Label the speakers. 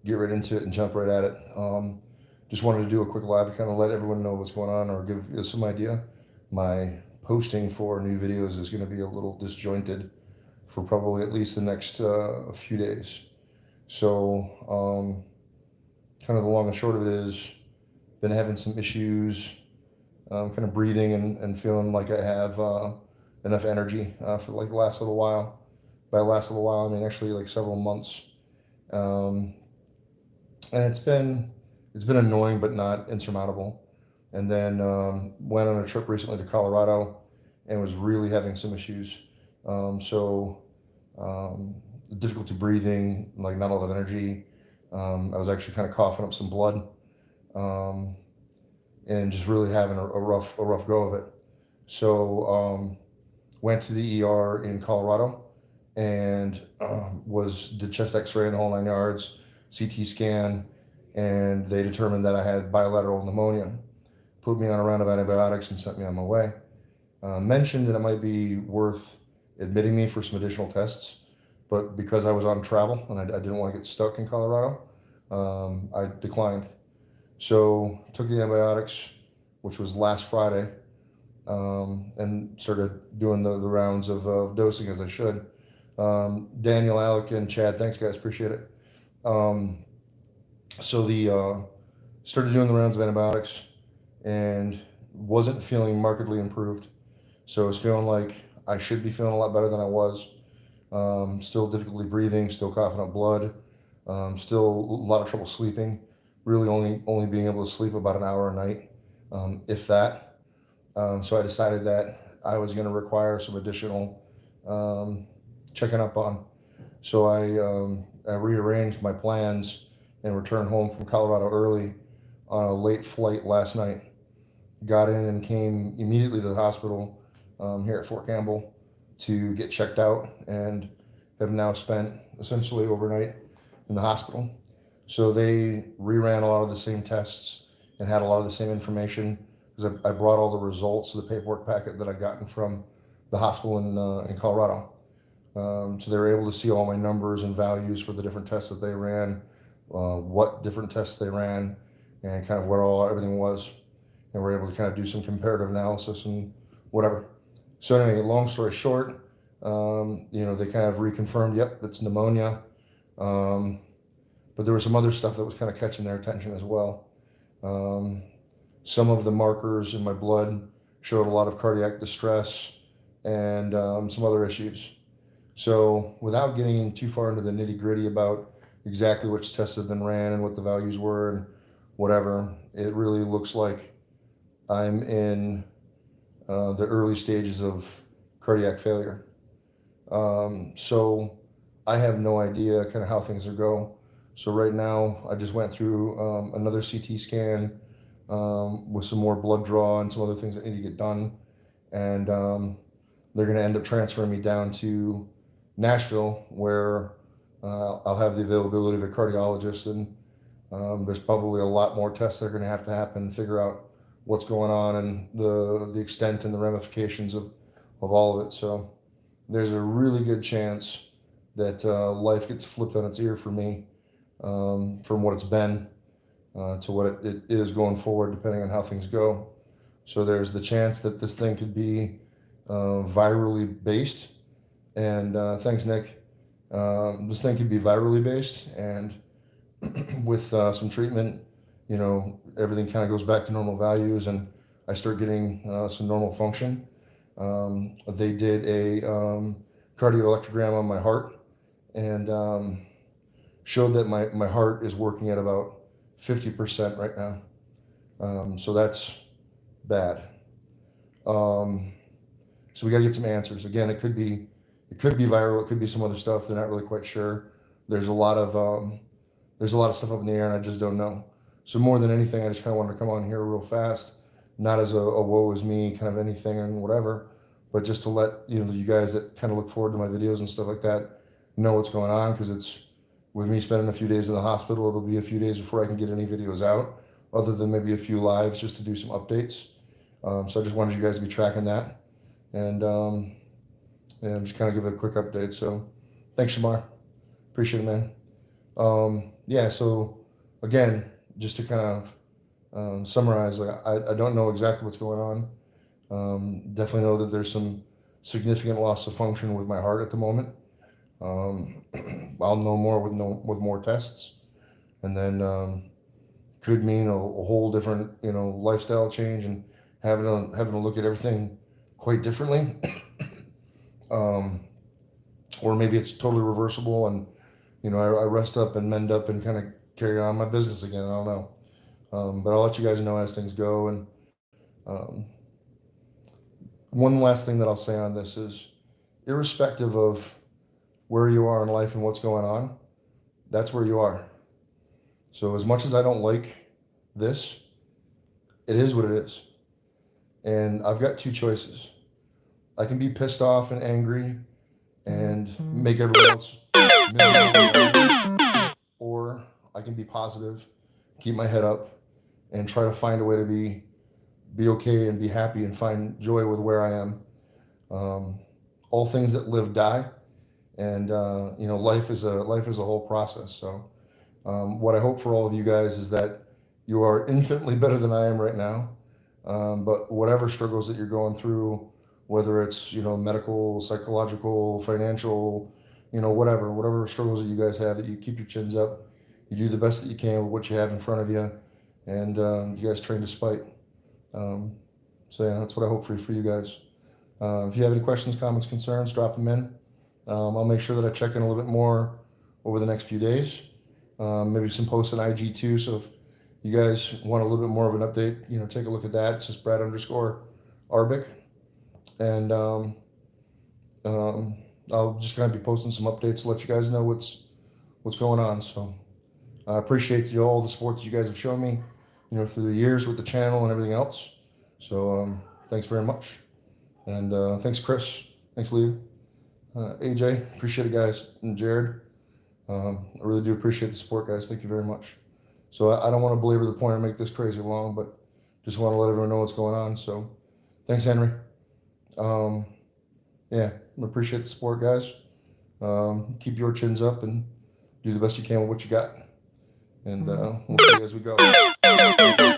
Speaker 1: get right into it and jump right at it. Just wanted to do a quick live to kind of let everyone know what's going on or give you some idea. My posting for new videos is going to be a little disjointed for probably at least the next few days. So, kind of the long and short of it is, been having some issues, kind of breathing and feeling like I have enough energy for like the last little while. By last little while, I mean actually like several months. Um, and it's been annoying but not insurmountable. And then went on a trip recently to Colorado and was really having some issues. So difficulty breathing, like not a lot of energy. I was actually kind of coughing up some blood, um, and just really having a rough go of it. So went to the ER in Colorado and did chest X-ray and the whole 9 yards, CT scan, and they determined that I had bilateral pneumonia. Put me on a round of antibiotics and sent me on my way. Mentioned that it might be worth admitting me for some additional tests, but because I was on travel and I didn't want to get stuck in Colorado, I declined. So took the antibiotics, which was last Friday, and started doing the rounds of dosing as I should. Daniel, Alec, and Chad, thanks guys, appreciate it. Um, so the started doing the rounds of antibiotics and wasn't feeling markedly improved. So I was feeling like I should be feeling a lot better than I was. Still difficulty breathing, still coughing up blood, still a lot of trouble sleeping. Really only being able to sleep about an hour a night, if that. So I decided that I was going to require some additional um, checking up on. So I rearranged my plans and returned home from Colorado early on a late flight last night. Got in and came immediately to the hospital here at Fort Campbell to get checked out and have now spent essentially overnight in the hospital. So they reran a lot of the same tests and had a lot of the same information because I brought all the results of the paperwork packet that I'd gotten from the hospital in Colorado. So they were able to see all my numbers and values for the different tests that they ran, what different tests they ran, and kind of where everything was. And we're able to kind of do some comparative analysis and whatever. So anyway, long story short, they kind of reconfirmed, yep, it's pneumonia. Um, but there was some other stuff that was kind of catching their attention as well. Um, some of the markers in my blood showed a lot of cardiac distress and some other issues. So without getting too far into the nitty gritty about exactly which tests have been ran and what the values were and whatever, it really looks like I'm in the early stages of cardiac failure. So I have no idea kind of how things are going. So right now I just went through another CT scan with some more blood draw and some other things that need to get done. And they're going to end up transferring me down to Nashville where I'll have the availability of a cardiologist, and there's probably a lot more tests that are going to happen and figure out what's going on and the extent and the ramifications of all of it. So there's a really good chance that life gets flipped on its ear for me, from what it's been to what it is going forward, depending on how things go. So there's the chance that this thing could be virally based. And thanks, Nick. This thing could be virally based, and with some treatment, everything kind of goes back to normal values, and I start getting some normal function. They did a cardioelectrogram on my heart and showed that my heart is working at about 50% right now. So that's bad. Um, so we got to get some answers. Again, it could be viral. It could be some other stuff. They're not really quite sure. There's a lot of stuff up in the air, and I just don't know. So more than anything, I just kind of wanted to come on here real fast, not as a woe is me kind of anything and whatever, but just to let you guys that kind of look forward to my videos and stuff like that know what's going on, because it's with me spending a few days in the hospital. It'll be a few days before I can get any videos out, other than maybe a few lives just to do some updates. So I just wanted you guys to be tracking that, and just kind of give a quick update. So thanks, Shamar. Appreciate it, man. yeah, so again, just to kind of summarize, like I don't know exactly what's going on. Definitely know that there's some significant loss of function with my heart at the moment. Um, I'll know more with more tests, and then could mean a whole different lifestyle change and having to look at everything quite differently. um, or maybe it's totally reversible, and I rest up and mend up and kind of carry on my business again. I don't know, but I'll let you guys know as things go. And um, one last thing that I'll say on this is, irrespective of where you are in life and what's going on, that's where you are. So as much as I don't like this, it is what it is. And I've got two choices. I can be pissed off and angry and make everyone else miserable, or I can be positive, keep my head up, and try to find a way to be okay and be happy and find joy with where I am. All things that live die, and life is a whole process. So what I hope for all of you guys is that you are infinitely better than I am right now. But whatever struggles that you're going through, whether it's medical, psychological, financial, whatever struggles that you guys have, that you keep your chins up, you do the best that you can with what you have in front of you, and you guys train despite. So yeah, that's what I hope for you guys. If you have any questions, comments, concerns, drop them in. I'll make sure that I check in a little bit more over the next few days. Maybe some posts on IG too. So if you guys want a little bit more of an update, take a look at that. It's just Brad_Arbic. And I'll just kind of be posting some updates to let you guys know what's going on. So I appreciate all the support that you guys have shown me, through the years with the channel and everything else. So thanks very much. And thanks, Chris. Thanks, Lee. AJ, appreciate it, guys. And Jared, I really do appreciate the support, guys. Thank you very much. So I don't want to belabor the point or make this crazy long, but just want to let everyone know what's going on. So thanks, Henry. Yeah, I appreciate the support, guys. Keep your chins up and do the best you can with what you got. And we'll see you as we go.